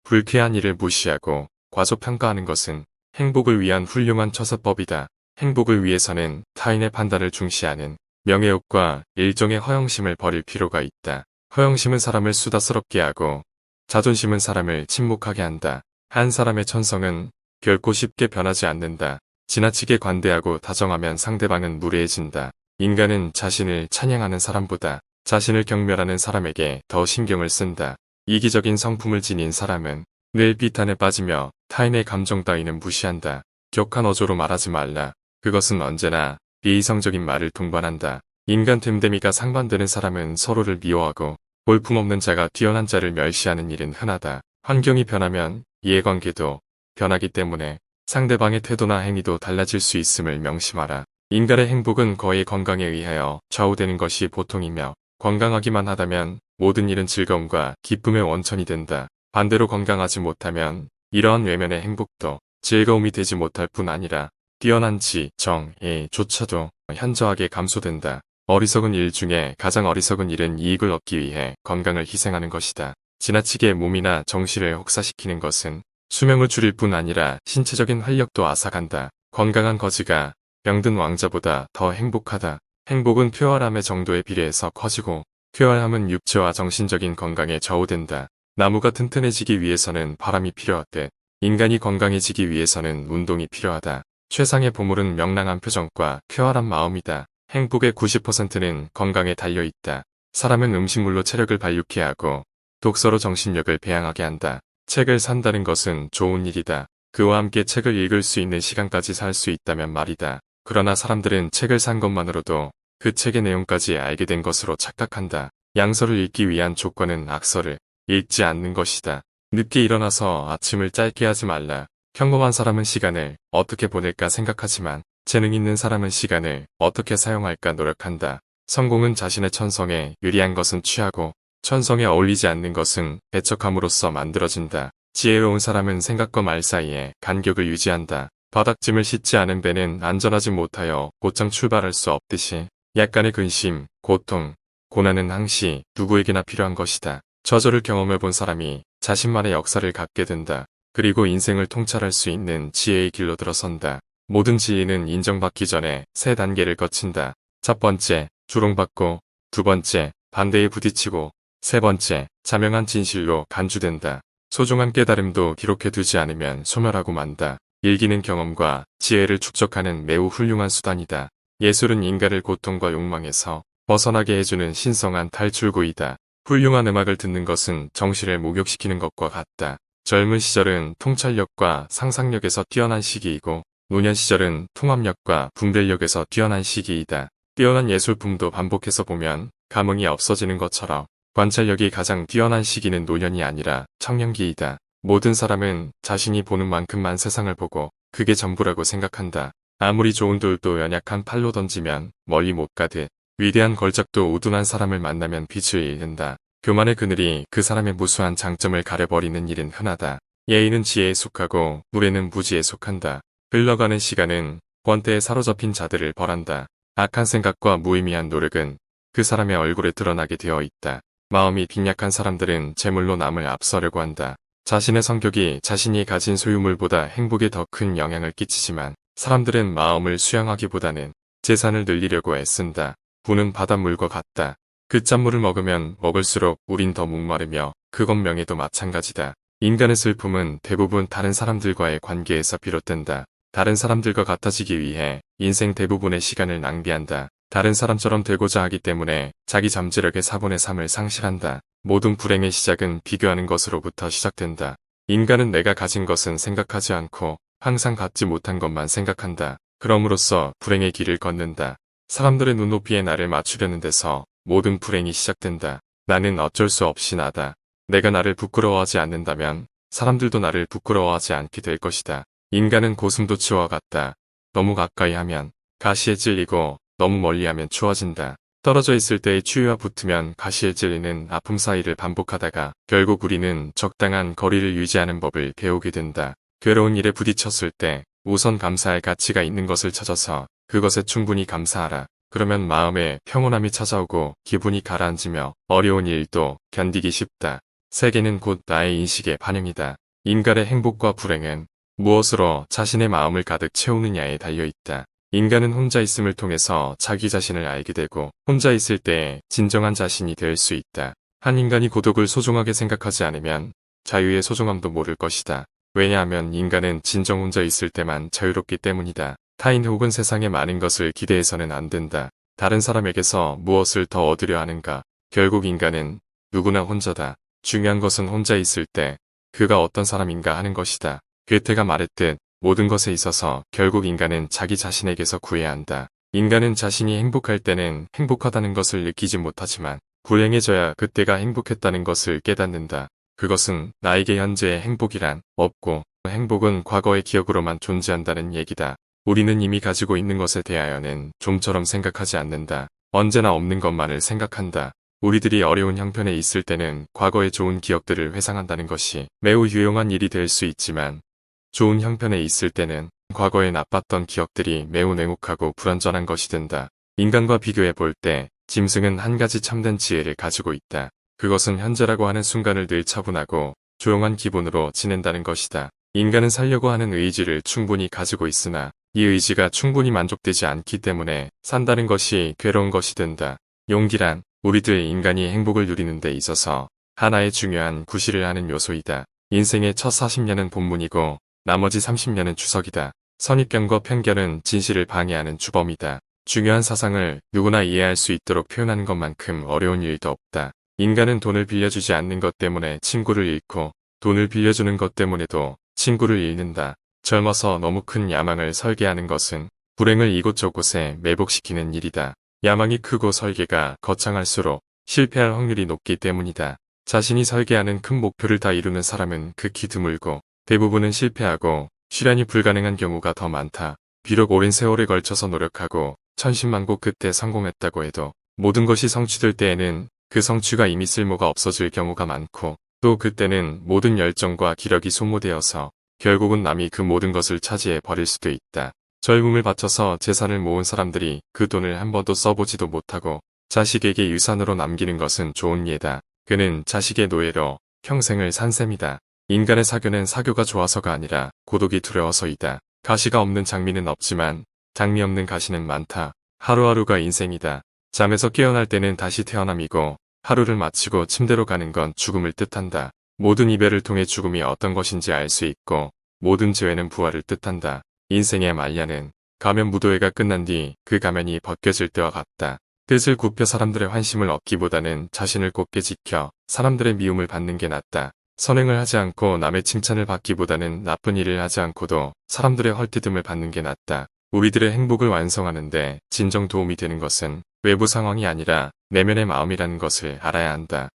불쾌한 일을 무시하고 과소평가하는 것은 행복을 위한 훌륭한 처사법이다. 행복을 위해서는 타인의 판단을 중시하는 명예욕과 일종의 허영심을 버릴 필요가 있다. 허영심은 사람을 수다스럽게 하고 자존심은 사람을 침묵하게 한다. 한 사람의 천성은 결코 쉽게 변하지 않는다. 지나치게 관대하고 다정하면 상대방은 무례해진다. 인간은 자신을 찬양하는 사람보다 자신을 경멸하는 사람에게 더 신경을 쓴다. 이기적인 성품을 지닌 사람은 늘 비탄에 빠지며 타인의 감정 따위는 무시한다. 격한 어조로 말하지 말라. 그것은 언제나 비이성적인 말을 동반한다. 인간 됨됨이가 상반되는 사람은 서로를 미워하고 볼품없는 자가 뛰어난 자를 멸시하는 일은 흔하다. 환경이 변하면 이해관계도 변하기 때문에 상대방의 태도나 행위도 달라질 수 있음을 명심하라. 인간의 행복은 거의 건강에 의하여 좌우되는 것이 보통이며 건강하기만 하다면 모든 일은 즐거움과 기쁨의 원천이 된다. 반대로 건강하지 못하면 이러한 외면의 행복도 즐거움이 되지 못할 뿐 아니라 뛰어난 지, 정, 예조차도 현저하게 감소된다. 어리석은 일 중에 가장 어리석은 일은 이익을 얻기 위해 건강을 희생하는 것이다. 지나치게 몸이나 정신을 혹사시키는 것은 수명을 줄일 뿐 아니라 신체적인 활력도 앗아간다. 건강한 거지가 병든 왕자보다 더 행복하다. 행복은 쾌활함의 정도에 비례해서 커지고 쾌활함은 육체와 정신적인 건강에 좌우된다. 나무가 튼튼해지기 위해서는 바람이 필요하듯 인간이 건강해지기 위해서는 운동이 필요하다. 최상의 보물은 명랑한 표정과 쾌활한 마음이다. 행복의 90%는 건강에 달려있다. 사람은 음식물로 체력을 발육해 하고 독서로 정신력을 배양하게 한다. 책을 산다는 것은 좋은 일이다. 그와 함께 책을 읽을 수 있는 시간까지 살 수 있다면 말이다. 그러나 사람들은 책을 산 것만으로도 그 책의 내용까지 알게 된 것으로 착각한다. 양서를 읽기 위한 조건은 악서를 읽지 않는 것이다. 늦게 일어나서 아침을 짧게 하지 말라. 평범한 사람은 시간을 어떻게 보낼까 생각하지만 재능 있는 사람은 시간을 어떻게 사용할까 노력한다. 성공은 자신의 천성에 유리한 것은 취하고 천성에 어울리지 않는 것은 배척함으로써 만들어진다. 지혜로운 사람은 생각과 말 사이에 간격을 유지한다. 바닥짐을 싣지 않은 배는 안전하지 못하여 곧장 출발할 수 없듯이 약간의 근심, 고통, 고난은 항시 누구에게나 필요한 것이다. 저절을 경험해본 사람이 자신만의 역사를 갖게 된다. 그리고 인생을 통찰할 수 있는 지혜의 길로 들어선다. 모든 지혜는 인정받기 전에 세 단계를 거친다. 첫 번째, 조롱받고, 두 번째, 반대에 부딪히고, 세 번째, 자명한 진실로 간주된다. 소중한 깨달음도 기록해두지 않으면 소멸하고 만다. 일기는 경험과 지혜를 축적하는 매우 훌륭한 수단이다. 예술은 인간을 고통과 욕망에서 벗어나게 해주는 신성한 탈출구이다. 훌륭한 음악을 듣는 것은 정신을 목욕시키는 것과 같다. 젊은 시절은 통찰력과 상상력에서 뛰어난 시기이고 노년 시절은 통합력과 분별력에서 뛰어난 시기이다. 뛰어난 예술품도 반복해서 보면 감흥이 없어지는 것처럼 관찰력이 가장 뛰어난 시기는 노년이 아니라 청년기이다. 모든 사람은 자신이 보는 만큼만 세상을 보고 그게 전부라고 생각한다. 아무리 좋은 돌도 연약한 팔로 던지면 멀리 못 가듯 위대한 걸작도 우둔한 사람을 만나면 빛을 잃는다. 교만의 그늘이 그 사람의 무수한 장점을 가려버리는 일은 흔하다. 예의는 지혜에 속하고 무례는 무지에 속한다. 흘러가는 시간은 권태에 사로잡힌 자들을 벌한다. 악한 생각과 무의미한 노력은 그 사람의 얼굴에 드러나게 되어 있다. 마음이 빈약한 사람들은 재물로 남을 앞서려고 한다. 자신의 성격이 자신이 가진 소유물보다 행복에 더 큰 영향을 끼치지만 사람들은 마음을 수양하기보다는 재산을 늘리려고 애쓴다. 부는 바닷물과 같다. 그 짠물을 먹으면 먹을수록 우린 더 목마르며 그건 명예도 마찬가지다. 인간의 슬픔은 대부분 다른 사람들과의 관계에서 비롯된다. 다른 사람들과 같아지기 위해 인생 대부분의 시간을 낭비한다. 다른 사람처럼 되고자 하기 때문에 자기 잠재력의 4분의 3을 상실한다. 모든 불행의 시작은 비교하는 것으로부터 시작된다. 인간은 내가 가진 것은 생각하지 않고 항상 갖지 못한 것만 생각한다. 그럼으로써 불행의 길을 걷는다. 사람들의 눈높이에 나를 맞추려는 데서 모든 불행이 시작된다. 나는 어쩔 수 없이 나다. 내가 나를 부끄러워하지 않는다면 사람들도 나를 부끄러워하지 않게 될 것이다. 인간은 고슴도치와 같다. 너무 가까이 하면 가시에 찔리고 너무 멀리하면 추워진다. 떨어져 있을 때의 추위와 붙으면 가시에 찔리는 아픔 사이를 반복하다가 결국 우리는 적당한 거리를 유지하는 법을 배우게 된다. 괴로운 일에 부딪혔을 때 우선 감사할 가치가 있는 것을 찾아서 그것에 충분히 감사하라. 그러면 마음에 평온함이 찾아오고 기분이 가라앉으며 어려운 일도 견디기 쉽다. 세계는 곧 나의 인식의 반영이다. 인간의 행복과 불행은 무엇으로 자신의 마음을 가득 채우느냐에 달려있다. 인간은 혼자 있음을 통해서 자기 자신을 알게 되고 혼자 있을 때 진정한 자신이 될 수 있다. 한 인간이 고독을 소중하게 생각하지 않으면 자유의 소중함도 모를 것이다. 왜냐하면 인간은 진정 혼자 있을 때만 자유롭기 때문이다. 타인 혹은 세상의 많은 것을 기대해서는 안 된다. 다른 사람에게서 무엇을 더 얻으려 하는가? 결국 인간은 누구나 혼자다. 중요한 것은 혼자 있을 때 그가 어떤 사람인가 하는 것이다. 괴테가 말했듯 모든 것에 있어서 결국 인간은 자기 자신에게서 구해야 한다. 인간은 자신이 행복할 때는 행복하다는 것을 느끼지 못하지만 불행해져야 그때가 행복했다는 것을 깨닫는다. 그것은 나에게 현재의 행복이란 없고 행복은 과거의 기억으로만 존재한다는 얘기다. 우리는 이미 가지고 있는 것에 대하여는 좀처럼 생각하지 않는다. 언제나 없는 것만을 생각한다. 우리들이 어려운 형편에 있을 때는 과거의 좋은 기억들을 회상한다는 것이 매우 유용한 일이 될 수 있지만 좋은 형편에 있을 때는 과거에 나빴던 기억들이 매우 냉혹하고 불완전한 것이 된다. 인간과 비교해 볼 때 짐승은 한 가지 참된 지혜를 가지고 있다. 그것은 현재라고 하는 순간을 늘 차분하고 조용한 기분으로 지낸다는 것이다. 인간은 살려고 하는 의지를 충분히 가지고 있으나 이 의지가 충분히 만족되지 않기 때문에 산다는 것이 괴로운 것이 된다. 용기란 우리들 인간이 행복을 누리는 데 있어서 하나의 중요한 구실을 하는 요소이다. 인생의 첫 40년은 본문이고 나머지 30년은 추석이다. 선입견과 편견은 진실을 방해하는 주범이다. 중요한 사상을 누구나 이해할 수 있도록 표현하는 것만큼 어려운 일도 없다. 인간은 돈을 빌려주지 않는 것 때문에 친구를 잃고 돈을 빌려주는 것 때문에도 친구를 잃는다. 젊어서 너무 큰 야망을 설계하는 것은 불행을 이곳저곳에 매복시키는 일이다. 야망이 크고 설계가 거창할수록 실패할 확률이 높기 때문이다. 자신이 설계하는 큰 목표를 다 이루는 사람은 극히 드물고 대부분은 실패하고 실현이 불가능한 경우가 더 많다. 비록 오랜 세월에 걸쳐서 노력하고 천신만고 끝에 성공했다고 해도 모든 것이 성취될 때에는 그 성취가 이미 쓸모가 없어질 경우가 많고 또 그때는 모든 열정과 기력이 소모되어서 결국은 남이 그 모든 것을 차지해 버릴 수도 있다. 젊음을 바쳐서 재산을 모은 사람들이 그 돈을 한 번도 써보지도 못하고 자식에게 유산으로 남기는 것은 좋은 예다. 그는 자식의 노예로 평생을 산 셈이다. 인간의 사교는 사교가 좋아서가 아니라 고독이 두려워서이다. 가시가 없는 장미는 없지만 장미 없는 가시는 많다. 하루하루가 인생이다. 잠에서 깨어날 때는 다시 태어남이고 하루를 마치고 침대로 가는 건 죽음을 뜻한다. 모든 이별을 통해 죽음이 어떤 것인지 알 수 있고 모든 죄는 부활을 뜻한다. 인생의 말년은 가면 무도회가 끝난 뒤 그 가면이 벗겨질 때와 같다. 뜻을 굽혀 사람들의 환심을 얻기보다는 자신을 곱게 지켜 사람들의 미움을 받는 게 낫다. 선행을 하지 않고 남의 칭찬을 받기보다는 나쁜 일을 하지 않고도 사람들의 헐뜯음을 받는 게 낫다. 우리들의 행복을 완성하는데 진정 도움이 되는 것은 외부 상황이 아니라 내면의 마음이라는 것을 알아야 한다.